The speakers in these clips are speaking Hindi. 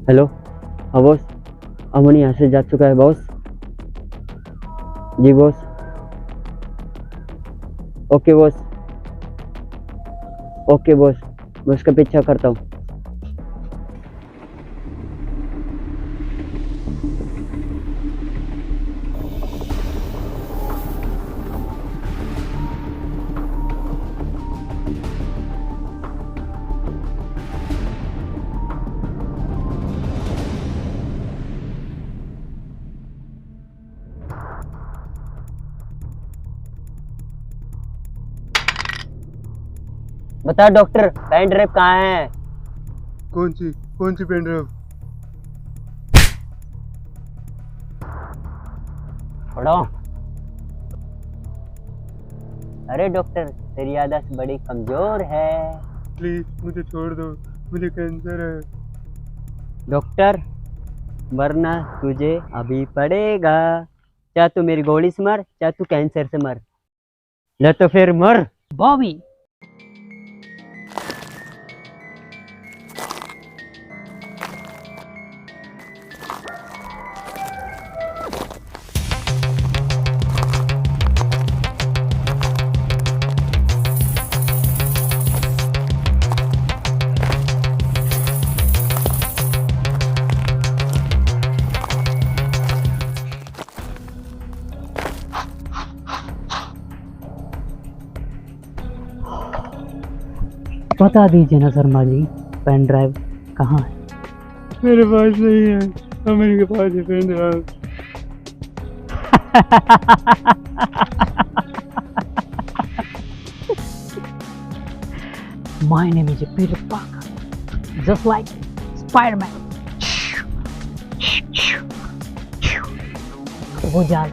हेलो। हाँ बॉस, अमन यहाँ से जा चुका है बॉस। जी boss. Okay boss. Okay boss, मैं उसका पीछा करता हूँ। बता डॉक्टर, पेन ड्राइव कहाँ है? कौन सी पेन ड्राइव? पढ़ो। अरे डॉक्टर, तेरी याददाश्त बड़ी कमजोर है। प्लीज मुझे छोड़ दो, मुझे कैंसर है। डॉक्टर, मरना तुझे अभी पड़ेगा। चाहे तू मेरी गोली से मर, चाहे तू कैंसर से मर। ले तो फिर मर बॉबी। बता दीजिए ना शर्मा जी, पेन ड्राइव कहाँ है? मेरे पास नहीं है, अमन के पास है pen drive. My name is Peter Parker, just like Spider-Man. वो जाल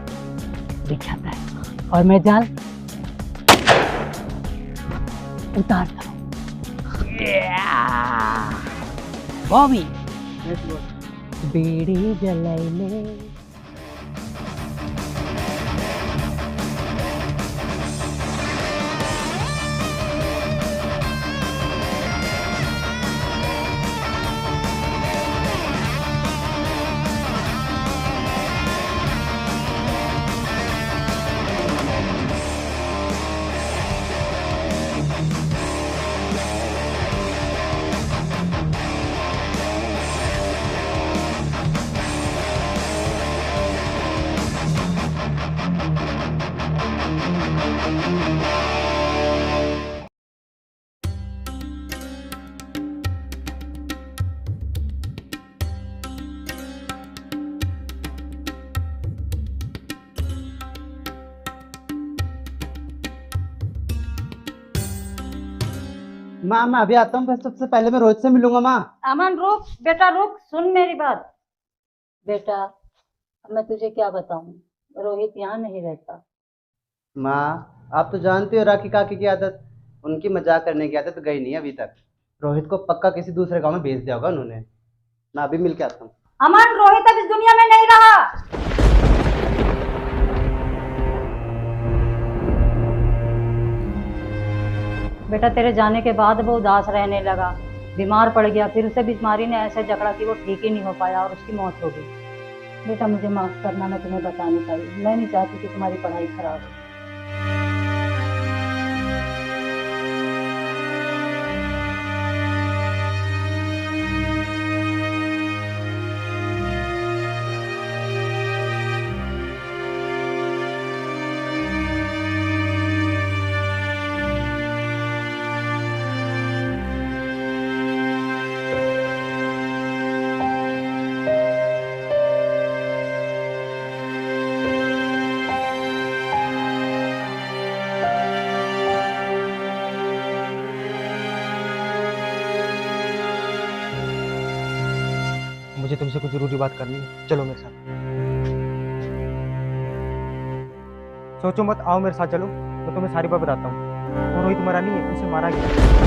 दिखाता है और मैं जाल उतारता हूँ। बॉबी, बीड़ी जलाइले। माँ मैं अभी आता हूँ, बस सबसे पहले मैं रोहित से मिलूंगा माँ। अमन रुक बेटा, रुक, सुन मेरी बात। बेटा, अब मैं तुझे क्या बताऊं, रोहित यहाँ नहीं रहता। माँ आप तो जानते हो राखी काकी की आदत, उनकी मजाक करने की आदत गई नहीं अभी तक। रोहित को पक्का किसी दूसरे गांव में भेज दिया होगा उन्होंने। मैं अभी मिल के आता हूँ। अमन, रोहित अब इस दुनिया में नहीं रहा। बेटा, तेरे जाने के बाद वो उदास रहने लगा, बीमार पड़ गया, फिर उसे बीमारी ने ऐसे जकड़ा कि वो ठीक ही नहीं हो पाया और उसकी मौत हो गई। बेटा मुझे माफ करना, मैं तुम्हें बता नहीं पाई। मैं नहीं चाहती कि तुम्हारी पढ़ाई खराब हो। मुझे तुमसे कुछ जरूरी बात करनी है, चलो मेरे साथ। सोचो मत, आओ मेरे साथ चलो, मैं तुम्हें सारी बात बताता हूँ। वो रोहित मरा नहीं है, उसे मारा गया।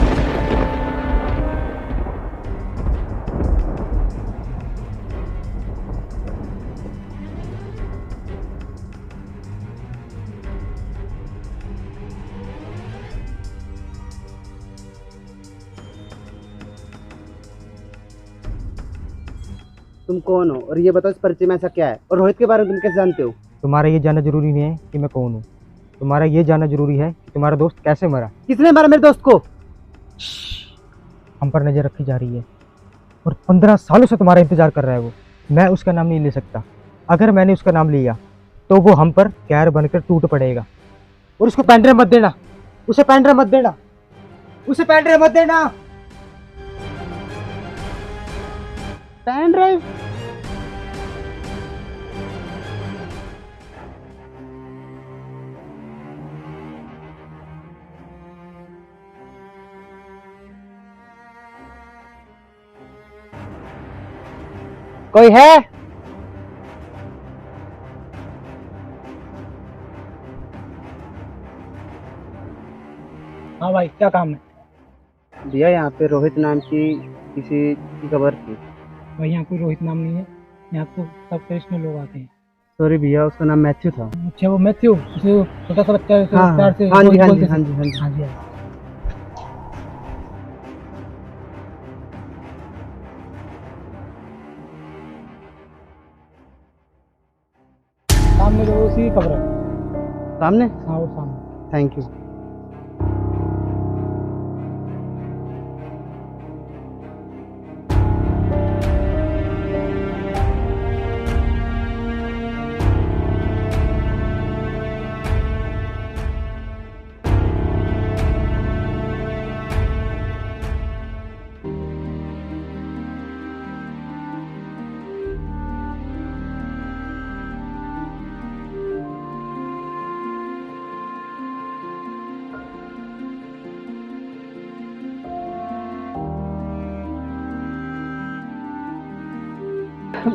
तुम कौन हो और ये बताओ इस परिचय में ऐसा क्या है, और रोहित के बारे में तुम कैसे जानते हो? तुम्हारा ये जानना जरूरी नहीं है कि मैं कौन हूँ, तुम्हारा ये जानना जरूरी है कि तुम्हारा दोस्त कैसे मरा। किसने मारा मेरे दोस्त को? हम पर नजर रखी जा रही है और 15 सालों से तुम्हारा इंतजार कर रहा है वो। मैं उसका नाम नहीं ले सकता, अगर मैंने उसका नाम लिया तो वो हम पर कैर बनकर टूट पड़ेगा। और उसको पेन ड्राइव मत देना, उसे पेन ड्राइव मत देना, उसे पेन ड्राइव मत देना। Pen drive? कोई है? हाँ भाई, क्या काम है? भैया यहाँ पे रोहित नाम की किसी की खबर थी। भाई यहाँ कोई रोहित नाम नहीं है, यहाँ तो सब कृष्ण लोग आते हैं। सॉरी भैया, उसका नाम मैथ्यू था। अच्छा, वो मैथ्यू, उसे छोटा सा बच्चा है, हाँ, प्यार से हाँ जी, रोहित हाँ बोलते जी, थे। हाँ जी, हाँ जी। हाँ जी, हाँ जी। सामने जो उसी की कब्र है। सामने? हाँ, वो सामने। Thank you.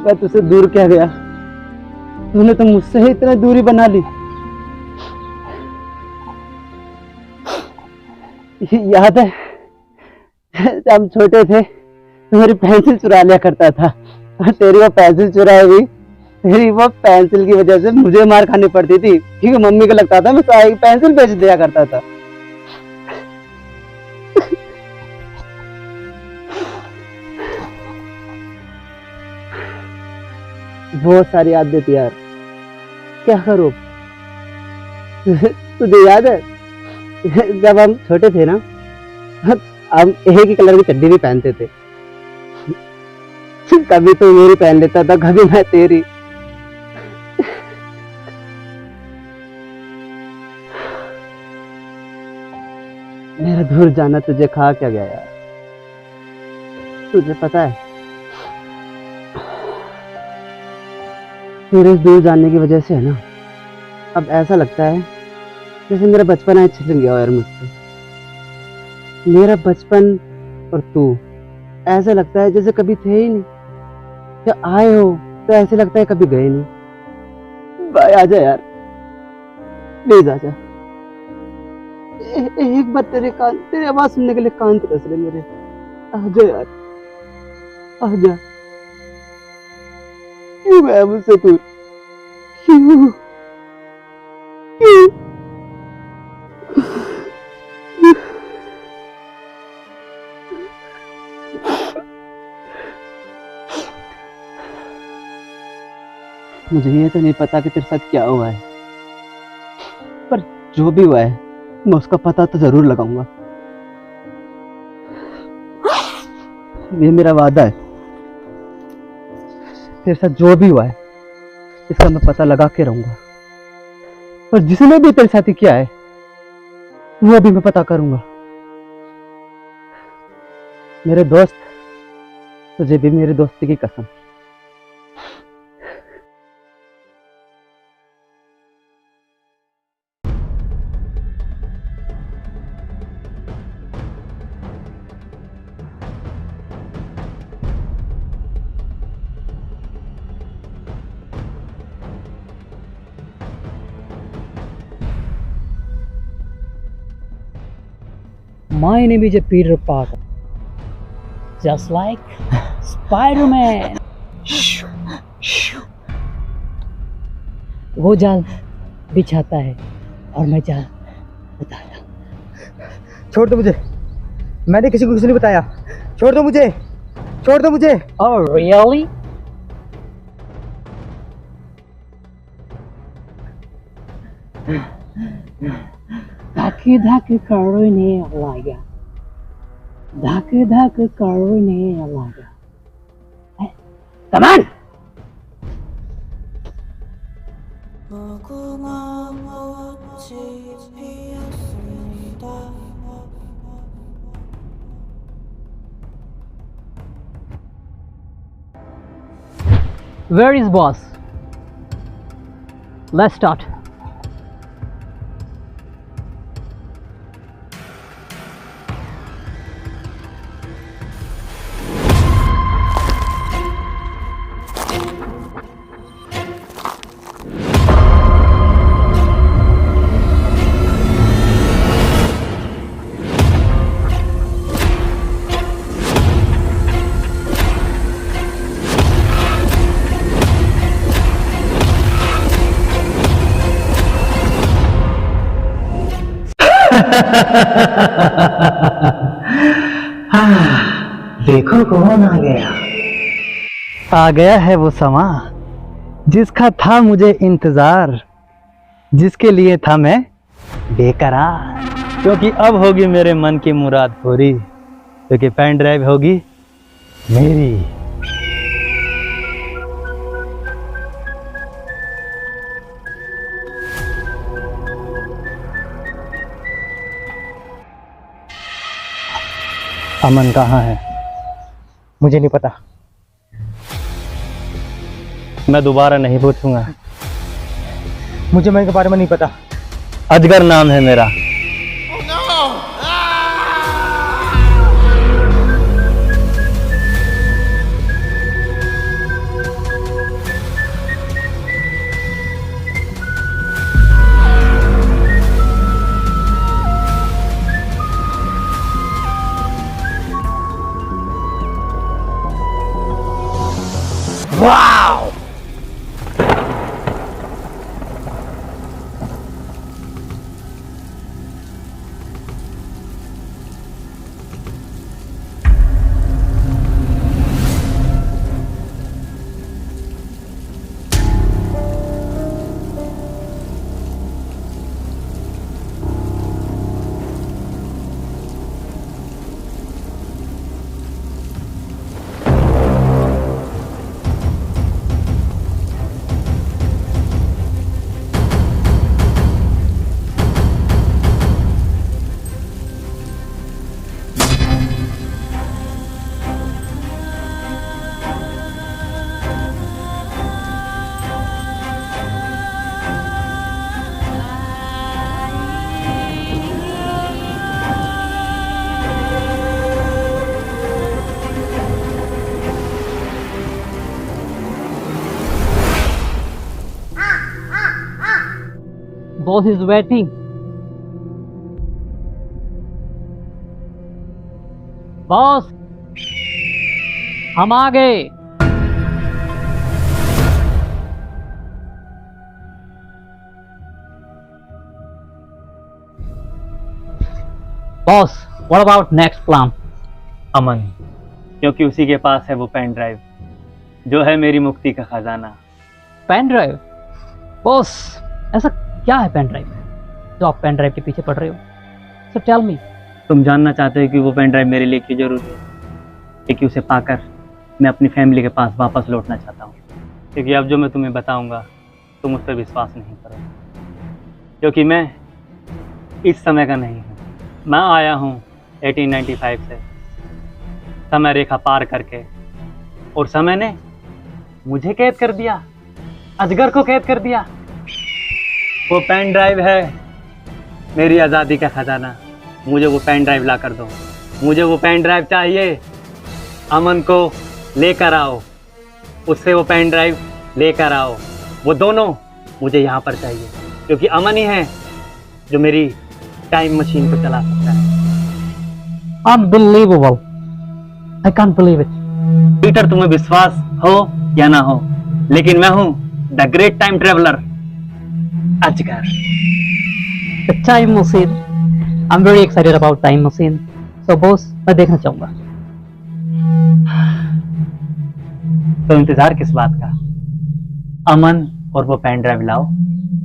मैं तुझसे दूर क्या गया, तूने तो मुझसे ही इतना दूरी बना ली। याद है जब हम छोटे थे तो मेरी पेंसिल चुरा लिया करता था, और तेरी वो पेंसिल चुराई हुई, तेरी वो पेंसिल की वजह से मुझे मार खानी पड़ती थी, क्योंकि मम्मी को लगता था मैं सारी पेंसिल बेच दिया करता था। बहुत सारी यादें थी यार, क्या करूं। तुझे याद है जब हम छोटे थे ना, हम एक ही कलर की चड्डी भी पहनते थे। कभी तो मेरी पहन लेता था, कभी मैं तेरी। मेरा दूर जाना तुझे खा क्या गया यार। तुझे पता है तेरे दूर जाने की वजह से है ना, अब ऐसा लगता है जैसे मेरा बचपन आज छिन गया हो यार मुझसे। मेरा बचपन और तू ऐसा लगता है जैसे कभी थे ही नहीं, या आए हो तो ऐसे लगता है कभी गए नहीं। भाई आजा यार, प्लीज आजा। एक बार तेरी आवाज सुनने के लिए कान तरस रहे मेरे। आजा यार, आजा। क्यों गया मुझसे दूर? क्यों? क्यों? मुझे ये तो नहीं पता कि तेरे साथ क्या हुआ है, पर जो भी हुआ है मैं उसका पता तो जरूर लगाऊंगा। ये मेरा वादा है, तेरे साथ जो भी हुआ है इसका मैं पता लगा के रहूंगा, और जिसने भी तेरे साथ किया है वो भी मैं पता करूंगा। मेरे दोस्त, तुझे भी मेरी दोस्ती की कसम। My name is Peter Parker. Just like Spider-Man. वो जाल बिछाता है और मैं जाल बताता। छोड़ दो मुझे, मैंने किसी को कुछ नहीं बताया। छोड़ दो मुझे, छोड़ दो मुझे। Oh really? धाके धाके करुणे लागा, धाके धाके करुणे लागा. Come on. Where is boss? Let's start. देखो कौन आ गया। आ गया है वो समा जिसका था मुझे इंतजार, जिसके लिए था मैं बेकरार, क्योंकि अब होगी मेरे मन की मुराद पूरी, क्योंकि पेन ड्राइव होगी मेरी। अमन कहाँ है? मुझे नहीं पता। मैं दोबारा नहीं पूछूंगा। मुझे मैं के बारे में नहीं पता। अजगर नाम है मेरा। Boss is waiting. बॉस, हम आ गए। Boss, what about next plan? Aman, क्योंकि उसी के पास है वो पेन ड्राइव जो है मेरी मुक्ति का खजाना। Pen drive? बॉस, ऐसा क्या है पेन ड्राइव जो आप पेन ड्राइव के पीछे पड़ रहे हो? So tell me. तुम जानना चाहते हो कि वो पेन ड्राइव मेरे लिए क्यों जरूरी है? क्योंकि उसे पाकर मैं अपनी फैमिली के पास वापस लौटना चाहता हूँ। क्योंकि अब जो मैं तुम्हें बताऊंगा तुम उस पर विश्वास नहीं करोगे, क्योंकि मैं इस समय का नहीं हूँ। मैं आया हूँ 1895 से, समय रेखा पार करके, और समय ने मुझे कैद कर दिया, अजगर को कैद कर दिया। वो पेन ड्राइव है मेरी आज़ादी का खजाना। मुझे वो पेन ड्राइव ला कर दो, मुझे वो पेन ड्राइव चाहिए। अमन को लेकर आओ, उससे वो पेन ड्राइव लेकर आओ। वो दोनों मुझे यहाँ पर चाहिए, क्योंकि अमन ही है जो मेरी टाइम मशीन को चला सकता है। Unbelievable. I can't believe it. Peter, तुम्हें विश्वास हो या ना हो, लेकिन मैं हूँ द ग्रेट टाइम ट्रेवलर अजगर। The time machine. I'm very excited about time machine. So boss, मैं देखना चाहूँगा। तो इंतजार किस बात का? अमन और वो पेन ड्राइव लाओ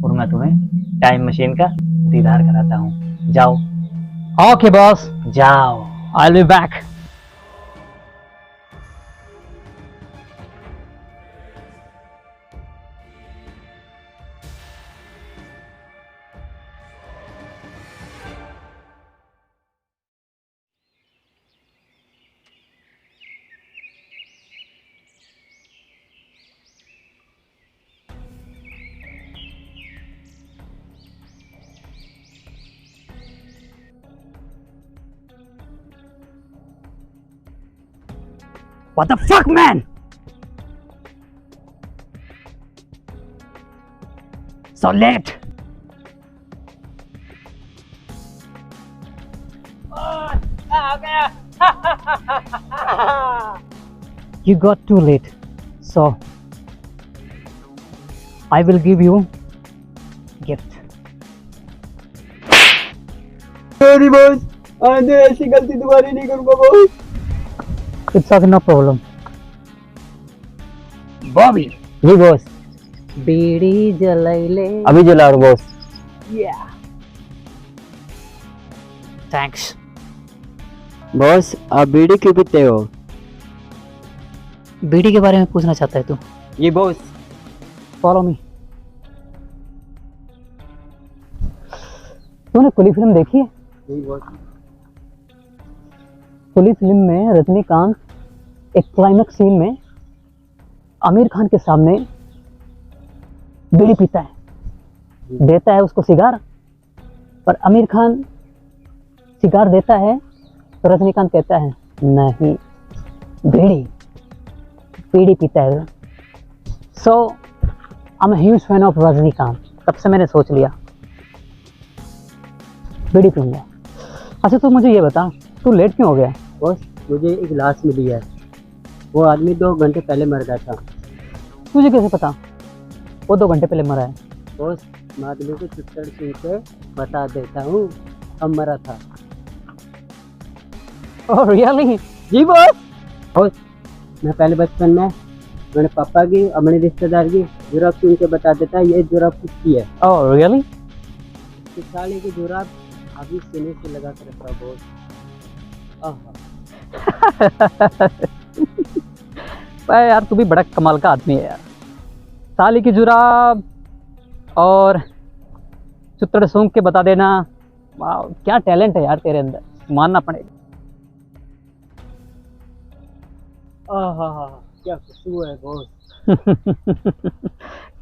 और मैं तुम्हें टाइम मशीन का दीदार कराता हूँ। जाओ ओके बॉस, जाओ। I will be back. What the fuck, man? So late. You got too late, so I will give you gift. Sorry boss, आगे ऐसी गलती दोबारा नहीं करूंगा boss. It's okay, no problem. Bobby. जी बॉस। बीड़ी जलाइले। अभी जला रहा हूँ बॉस। Thanks. बॉस, आप बीड़ी क्यों पीते हो? बीड़ी के बारे में पूछना चाहता है तू? जी बॉस। Follow me. तूने कुली फिल्म देखी है? जी बॉस। कुली फिल्म में रजनीकांत एक क्लाइमेक्स सीन में आमिर खान के सामने बीड़ी पीता है, देता है उसको सिगार, और आमिर खान सिगार देता है तो रजनीकांत कहता है नहीं, बीड़ी बीड़ी पीता है। So I am a huge fan of Rajinikanth. तब से मैंने सोच लिया बीड़ी पीऊंगा। अच्छा तू मुझे ये बता, तू लेट क्यों हो गया? बॉस, मुझे एक लाश मिली है। वो आदमी 2 घंटे पहले मर गया था। तुझे कैसे पता वो 2 घंटे पहले मरा है? बॉस, मैं आदमी को चित्तड़ सुन के बता देता हूँ अब मरा था। Oh really? जी बॉस। बॉस, मैं पहले बचपन में मेरे पापा की, अपने रिश्तेदार की जुराब सुन के बता देता ये जुराब किसकी है। Oh really? इस साले की जुराब अभी सीने से लगा कर रखा बॉस। यार तू भी बड़ा कमाल का आदमी है यार। साली की जुराब और चुत्तड़ सूंघ के बता देना। वाह, क्या टैलेंट है यार तेरे अंदर, मानना पड़ेगा। क्या खुशबू है बॉस।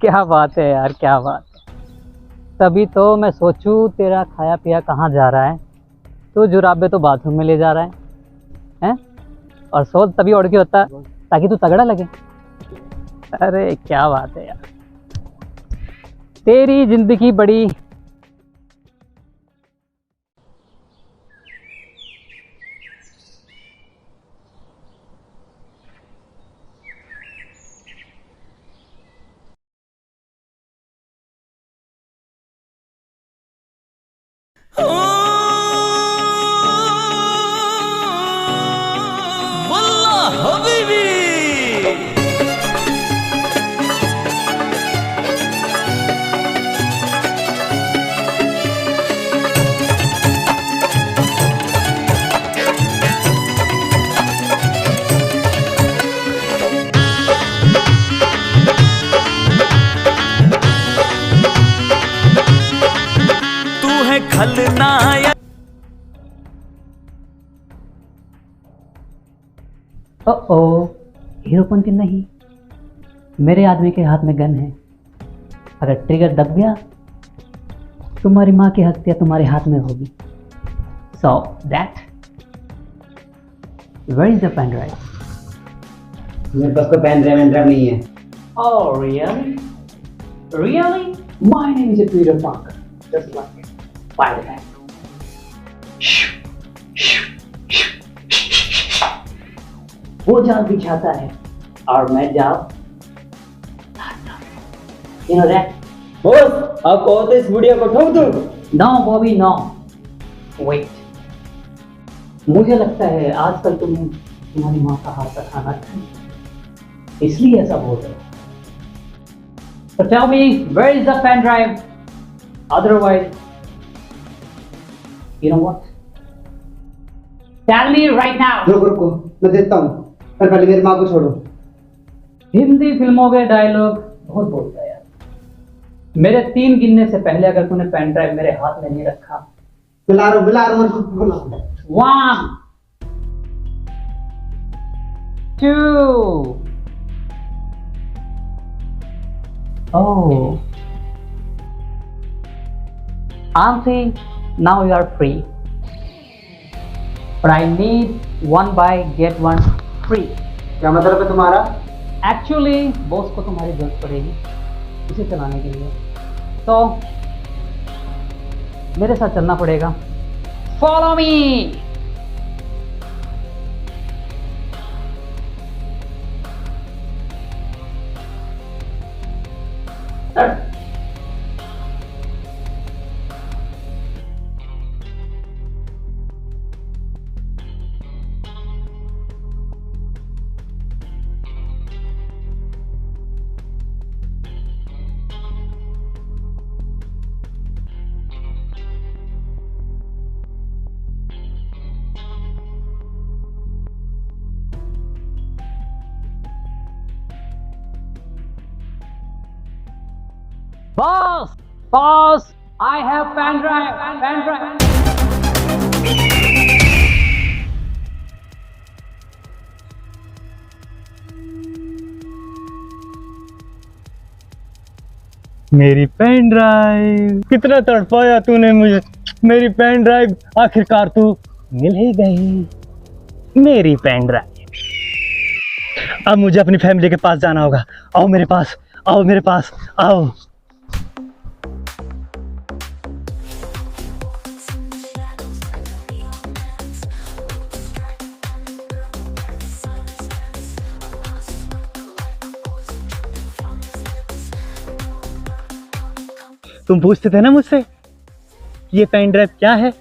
क्या बात है यार, क्या बात है। तभी तो मैं सोचूं तेरा खाया पिया कहाँ जा रहा है। तो जुराबे तो बाथरूम में ले जा रहा है? और सोल तभी ओढ़ के होता है ताकि तू तगड़ा लगे। अरे क्या बात है यार, तेरी जिंदगी बड़ी खलनायक। हीरोपंती नहीं, मेरे आदमी के हाथ में गन है। अगर ट्रिगर दब गया तुम्हारी माँ की हत्या तुम्हारे हाथ में होगी। So that where is the pen drive? मेरे पास तो पेन ड्राइव नहीं है। Oh really? Really? My name is Peter Parker, just like Spider-Man. वो जाल बिछाता है और मैं जाल लाता हूं। You know that? बॉस, आप कहो तो इस वीडियो को ठोक दूं? No, Bobby, no. Wait. मुझे लगता है आजकल तुम्हें तुम्हारी माँ का हाथ का खाना खाए, इसलिए ऐसा बोल रहे हो। So tell me, where is the pen drive? Otherwise, you know what? Tell me right now. रुको रुको, मैं देता हूँ, पर पहले मेरी माँ को छोड़ो। हिंदी फिल्मों के डायलॉग बहुत बोलता है यार। मेरे 3 गिनने से पहले अगर तूने पेन ड्राइव मेरे हाथ में नहीं रखा, बुला रहा हूँ, बुला। 1 2 Oh, Auntie, now you are free. But I need 1 buy get 1 free. क्या मतलब है तुम्हारा? Actually, बॉस को तुम्हारी जरूरत पड़ेगी इसे चलाने के लिए, तो मेरे साथ चलना पड़ेगा। Follow me. Boss, I have pen drive. मेरी पेन ड्राइव, कितना तड़पाया तूने मुझे। मेरी पेन ड्राइव आखिरकार तू मिल ही गई। मेरी पेन ड्राइव। अब मुझे अपनी फैमिली के पास जाना होगा। आओ मेरे पास, आओ मेरे पास, आओ। तुम पूछते थे ना मुझसे ये पेन ड्राइव क्या है।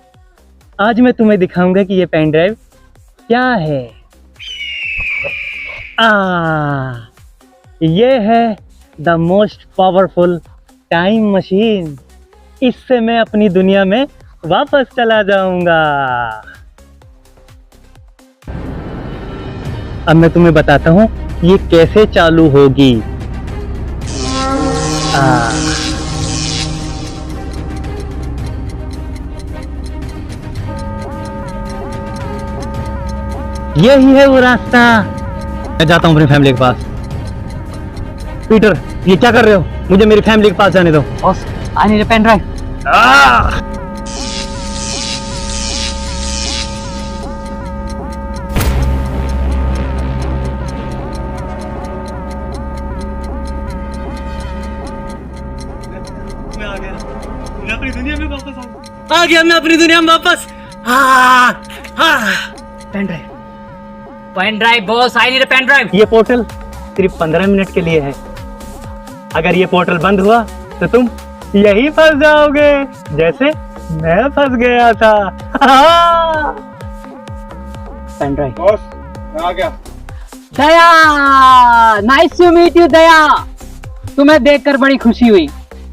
आज मैं तुम्हें दिखाऊंगा कि ये पेन ड्राइव क्या है। ये है the most powerful time machine. इससे मैं अपनी दुनिया में वापस चला जाऊंगा। अब मैं तुम्हें बताता हूँ ये कैसे चालू होगी। यही है वो रास्ता। मैं जाता हूँ अपनी फैमिली के पास। पीटर, ये क्या कर रहे हो? मुझे मेरी फैमिली के पास जाने दो। Boss, I need a pen drive. मैं आ गया। मैं अपनी दुनिया में वापस आ गया। मैं अपनी दुनिया में वापस। Pen drive. Pen drive boss, I need a pen drive. ये पोर्टल सिर्फ 15 मिनट के लिए है। अगर ये पोर्टल बंद हुआ तो तुम यही फंस जाओगे जैसे मैं फंस गया था। Pen drive. बॉस, मैं आ गया। दया, नाइस टू मीट यू दया। तुम्हें देखकर बड़ी खुशी हुई।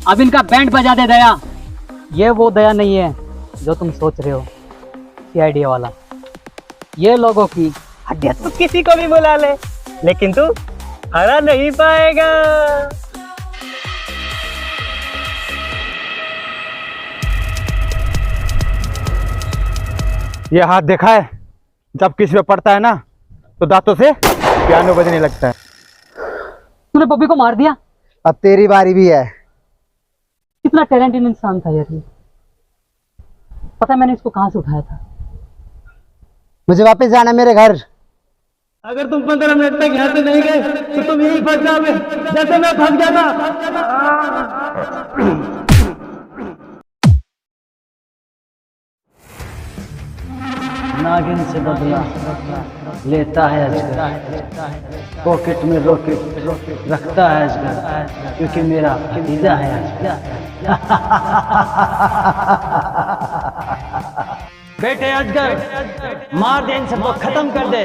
अब इनका बैंड बजा दे दया। ये वो दया नहीं है जो तुम सोच रहे हो, सीआईडी वाला। ये लोगों की हड्डियां। तू किसी को भी बुला ले, लेकिन तू हरा नहीं पाएगा। ये हाथ देखा है? जब किसी पे पड़ता है ना तो दांतों से पियानो बजने लगता है। तूने बॉबी को मार दिया। अब तेरी बारी भी है। कितना टैलेंटेड इंसान था यार ये। पता है मैंने इसको कहां से उठाया था? मुझे वापस जाना है मेरे घर। अगर तुम 15 मिनट तक यहाँ से नहीं गए तो तुम यही फंस जाओगे जैसे मैं फंस गया था। नागिन से बदला लेता है अजगर, पॉकेट में रॉकेट रखता है अजगर, क्योंकि मेरा भतीजा है अजगर। बेटे अजगर, मार दे इन सबको, खत्म कर दे।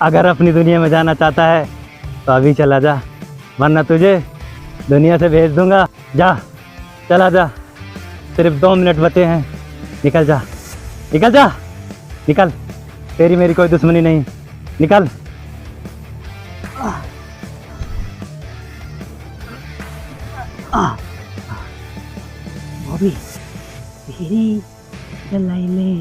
अगर अपनी दुनिया में जाना चाहता है तो अभी चला जा, वरना तुझे दुनिया से भेज दूंगा। जा, चला जा, सिर्फ 2 मिनट बचे हैं, निकल जा, निकल जा, निकल, तेरी मेरी कोई दुश्मनी नहीं, निकल। बॉबी तेरी चलाई ले।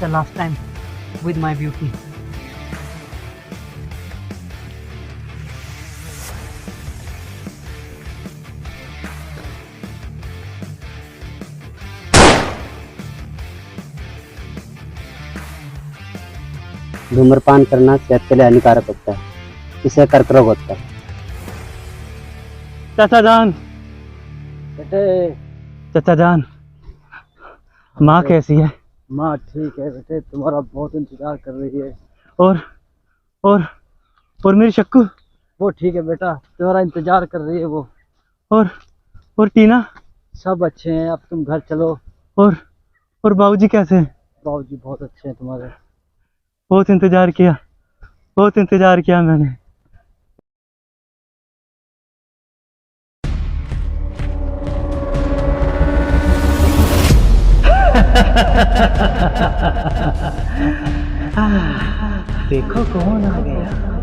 The last time with my beauty. धूम्रपान करना सेहत के लिए हानिकारक होता है, इससे कर्क रोग होता है। चाचा जान, बेटे चाचा जान, माँ कैसी है? माँ ठीक है बेटे, तुम्हारा बहुत इंतजार कर रही है। और और मेरी शक्कू? वो ठीक है बेटा, तुम्हारा इंतजार कर रही है वो। और टीना? सब अच्छे हैं, अब तुम घर चलो। और बाबूजी कैसे हैं? बाबूजी बहुत अच्छे हैं तुम्हारे। बहुत इंतजार किया मैंने। देखो कौन आ गया।